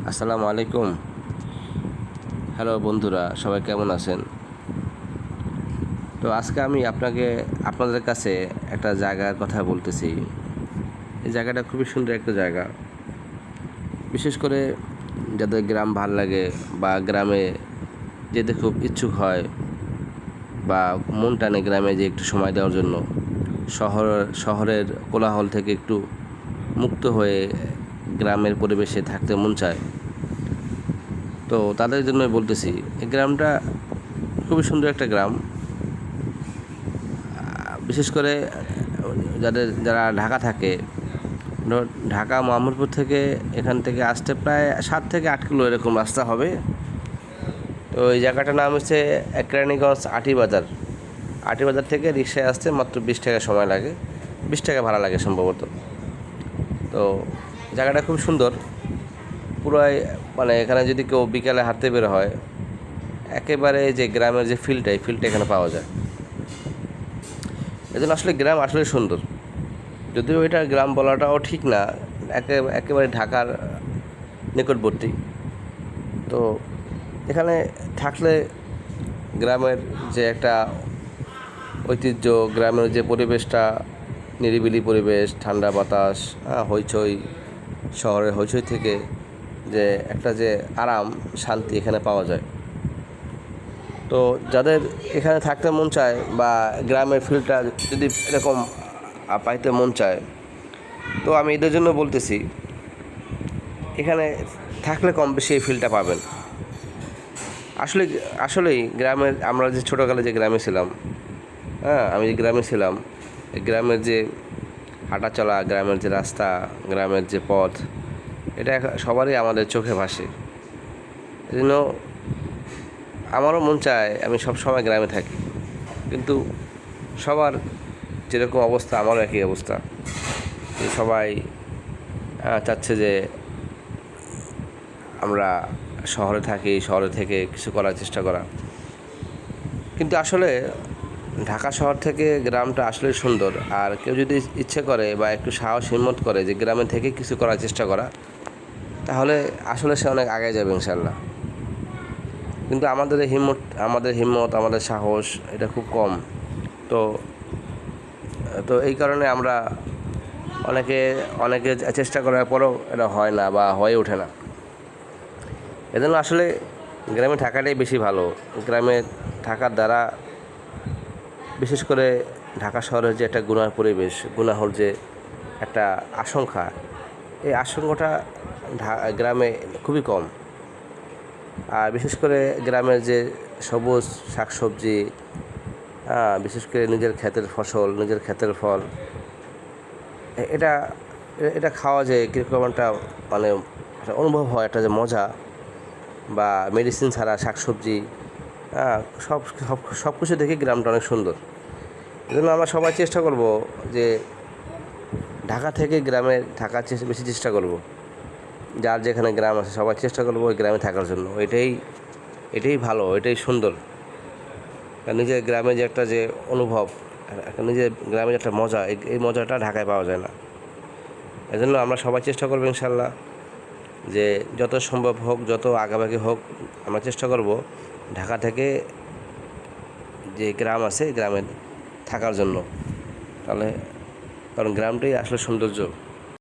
আসসালামু আলাইকুম। হ্যালো বন্ধুরা, সবাই কেমন আছেন? তো আজকে আমি আপনাদের কাছে একটা জায়গার কথা বলতেছি। এই জায়গাটা খুবই সুন্দর একটা জায়গা। বিশেষ করে যাদের গ্রাম ভাল লাগে বা গ্রামে যেতে খুব ইচ্ছুক হয় বা মন টানে গ্রামে যে একটু সময় দেওয়ার জন্য, শহরের কোলাহল থেকে একটু মুক্ত হয়ে গ্রামের পরিবেশে থাকতে মন চায়, তো তাদের জন্য বলতেছি এই গ্রামটা খুবই সুন্দর একটা গ্রাম। বিশেষ করে যারা ঢাকা থাকে, ঢাকা মোহাম্মদপুর থেকে এখান থেকে আসতে প্রায় 7 থেকে 8 কিলো এরকম রাস্তা হবে। তো এই জায়গাটার নাম হচ্ছে কেরানীগঞ্জ আটিবাজার। আটিবাজার থেকে রিক্সায় আসতে মাত্র 20 টাকা সময় লাগে, 20 টাকা ভাড়া লাগে সম্ভবত। তো জায়গাটা খুব সুন্দর পুরাই, মানে এখানে যদি কেউ বিকালে হাঁটতে বের হয়, একেবারে যে গ্রামের যে ফিলটা, এই ফিলটা এখানে পাওয়া যায়। এই জন্য আসলে গ্রাম আসলে সুন্দর, যদিও এটা গ্রাম বলাটাও ঠিক না, একেবারে ঢাকার নিকটবর্তী। তো এখানে থাকলে গ্রামের যে একটা ঐতিহ্য, গ্রামের যে পরিবেশটা, নিরিবিলি পরিবেশ, ঠান্ডা বাতাস, হইচই, শহরের হইচই থেকে যে একটা যে আরাম শান্তি এখানে পাওয়া যায়। তো যাদের এখানে থাকতে মন চায় বা গ্রামের ফিলটা যদি এরকম পাইতে মন চায়, তো আমি এদের জন্য বলতেছি এখানে থাকলে কম বেশি এই ফিলটা পাবেন। আসলেই গ্রামের, আমরা যে ছোটোকালে যে গ্রামে ছিলাম, আমি যে গ্রামে ছিলাম, এই গ্রামের যে হাঁটা চলা, গ্রামের যে রাস্তা, গ্রামের যে পথ, এটা সবারই আমাদের চোখে ভাসে। এই জন্য আমারও মন চায় আমি সব সময় গ্রামে থাকি, কিন্তু সবার যেরকম অবস্থা আমারও একই অবস্থা। সবাই চাচ্ছে যে আমরা শহরে থাকি, শহরে থেকে কিছু করার চেষ্টা করা। কিন্তু আসলে ঢাকা শহর থেকে গ্রামটা আসলে সুন্দর। আর কেউ যদি ইচ্ছে করে বা একটু সাহস হিম্মত করে যে গ্রামে থেকে কিছু করার চেষ্টা করা, তাহলে আসলে সে অনেক আগে যাবে ইনশাল্লাহ। কিন্তু আমাদের সাহস এটা খুব কম। তো তো এই কারণে আমরা অনেকে চেষ্টা করার পরেও এটা হয় না বা হয়ে ওঠে না। এজন্য আসলে গ্রামে থাকাটাই বেশি ভালো। গ্রামে থাকার দ্বারা, বিশেষ করে ঢাকা শহরের যে একটা গুনার পরিবেশ, গুনাহর যে একটা আশঙ্কা, এই আশঙ্কাটা গ্রামে খুবই কম। আর বিশেষ করে গ্রামের যে সবুজ শাকসবজি, বিশেষ করে নিজের ক্ষেতের ফসল, নিজের ক্ষেতের ফল, এটা এটা খাওয়া যায় কীরকম একটা, মানে অনুভব হয় একটা যে মজা, বা মেডিসিন ছাড়া শাকসবজি, সব সব সব কিছু দেখে গ্রামটা অনেক সুন্দর। এই জন্য আমরা সবাই চেষ্টা করব যে ঢাকা থেকে গ্রামে থাকার বেশি চেষ্টা করব। যার যেখানে গ্রাম আছে সবাই চেষ্টা করবো ওই গ্রামে থাকার জন্য। এটাই ভালো, এটাই সুন্দর। নিজের গ্রামে যে একটা যে অনুভব, নিজের গ্রামে যে একটা মজা, এই মজাটা ঢাকায় পাওয়া যায় না। এজন্য আমরা সবাই চেষ্টা করবো ইনশাল্লাহ যে যত সম্ভব হোক, যত আগাবাগি হোক, আমরা চেষ্টা করব ঢাকা থেকে যে গ্রাম আছে গ্রামে থাকার জন্য। তাহলে কারণ গ্রামটাই আসলে সৌন্দর্য।